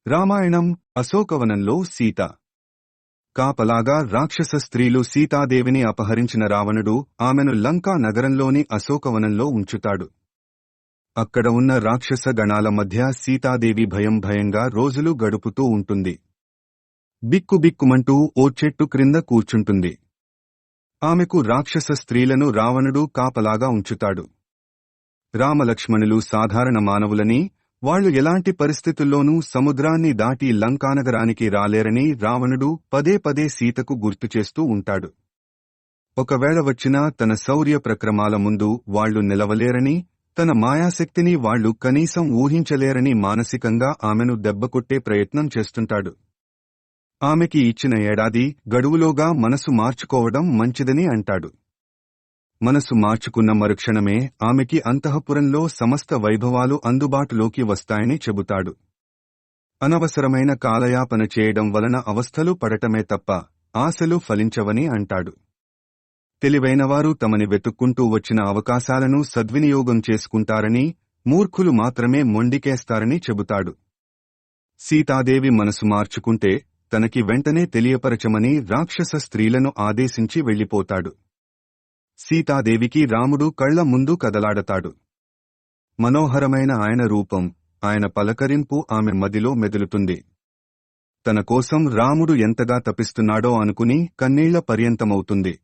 రామాయణం అశోకవనంలో సీత. కాపలాగా రాక్షస స్త్రీలు సీతాదేవిని అపహరించిన రావణుడు ఆమెను లంకా నగరంలోని అశోకవనంలో ఉంచుతాడు. అక్కడ ఉన్న రాక్షస గణాల మధ్య సీతాదేవి భయంగా రోజులు గడుపుతూ ఉంటుంది. బిక్కుబిక్కుమంటూ ఓ చెట్టు క్రింద కూర్చుంటుంది. ఆమెకు రాక్షస స్త్రీలను రావణుడు కాపలాగా ఉంచుతాడు. రామలక్ష్మణులు సాధారణ మానవులని, వాళ్లు ఎలాంటి పరిస్థితుల్లోనూ సముద్రాన్ని దాటి లంకానగరానికి రాలేరని రావణుడు పదే సీతకు గుర్తుచేస్తూ ఉంటాడు. ఒకవేళ వచ్చినా తన శౌర్య ప్రక్రమాల ముందు వాళ్లు నిలవలేరని, తన మాయాశక్తిని వాళ్లు కనీసం ఊహించలేరని మానసికంగా ఆమెను దెబ్బకొట్టే ప్రయత్నం చేస్తుంటాడు. ఆమెకి ఇచ్చిన ఏడాది గడువులోగా మనసు మార్చుకోవడం మంచిదని అంటాడు. మనసు మార్చుకున్న మరుక్షణమే ఆమెకి అంతఃపురంలో సమస్త వైభవాలు అందుబాటులోకి వస్తాయని చెబుతాడు. అనవసరమైన కాలయాపన చేయడం వలన అవస్థలు పడటమే తప్ప ఆశలు ఫలించవని అంటాడు. తెలివైనవారు తమని వెతుక్కుంటూ వచ్చిన అవకాశాలను సద్వినియోగం చేసుకుంటారని, మూర్ఖులు మాత్రమే మొండికేస్తారని చెబుతాడు. సీతాదేవి మనసు మార్చుకుంటే తనకి వెంటనే తెలియపరచమని రాక్షస స్త్రీలను ఆదేశించి వెళ్లిపోతాడు. సీతాదేవికి రాముడు కళ్ల ముందు కదలాడతాడు. మనోహరమైన ఆయన రూపం, ఆయన పలకరింపు ఆమె మదిలో మెదులుతుంది. తన కోసం రాముడు ఎంతగా తపిస్తున్నాడో అనుకుని కన్నీళ్ల పర్యంతమవుతుంది.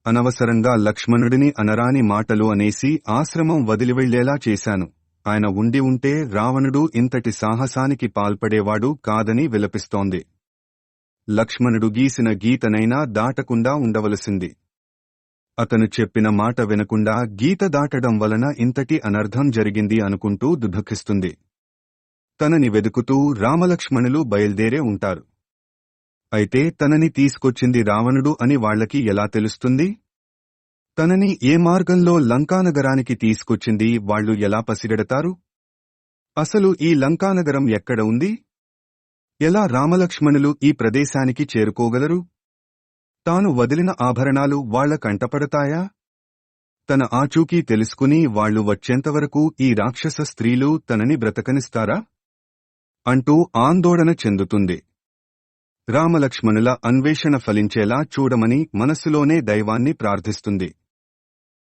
అనవసరంగా లక్ష్మణుడిని అనరాని మాటలు అనేసి ఆశ్రమం వదిలివెళ్లేలా చేశాను. ఆయన ఉండి ఉంటే రావణుడు ఇంతటి సాహసానికి పాల్పడేవాడు కాదని విలపిస్తోంది. లక్ష్మణుడు గీసిన గీతనైనా దాటకుండా ఉండవలసింది. అతను చెప్పిన మాట వినకుండా గీత దాటడం వలన ఇంతటి అనర్థం జరిగింది అనుకుంటూ దుఃఖిస్తుంది. తనని వెదుకుతూ రామలక్ష్మణులు బయల్దేరే ఉంటారు. అయితే తనని తీసుకొచ్చింది రావణుడు అని వాళ్లకి ఎలా తెలుస్తుంది? తనని ఏ మార్గంలో లంకానగరానికి తీసుకొచ్చింది వాళ్లు ఎలా పసిగడతారు? అసలు ఈ లంకానగరం ఎక్కడ ఉంది? ఎలా రామలక్ష్మణులు ఈ ప్రదేశానికి చేరుకోగలరు? తాను వదిలిన ఆభరణాలు వాళ్ల కంటపడతాయా? తన ఆచూకీ తెలుసుకుని వాళ్లు వచ్చేంతవరకు ఈ రాక్షస స్త్రీలు తనని బ్రతకనిస్తారా? అంటూ ఆందోళన చెందుతుంది. రామలక్ష్మణుల అన్వేషణ ఫలించేలా చూడమని మనసులోనే దైవాన్ని ప్రార్థిస్తుంది.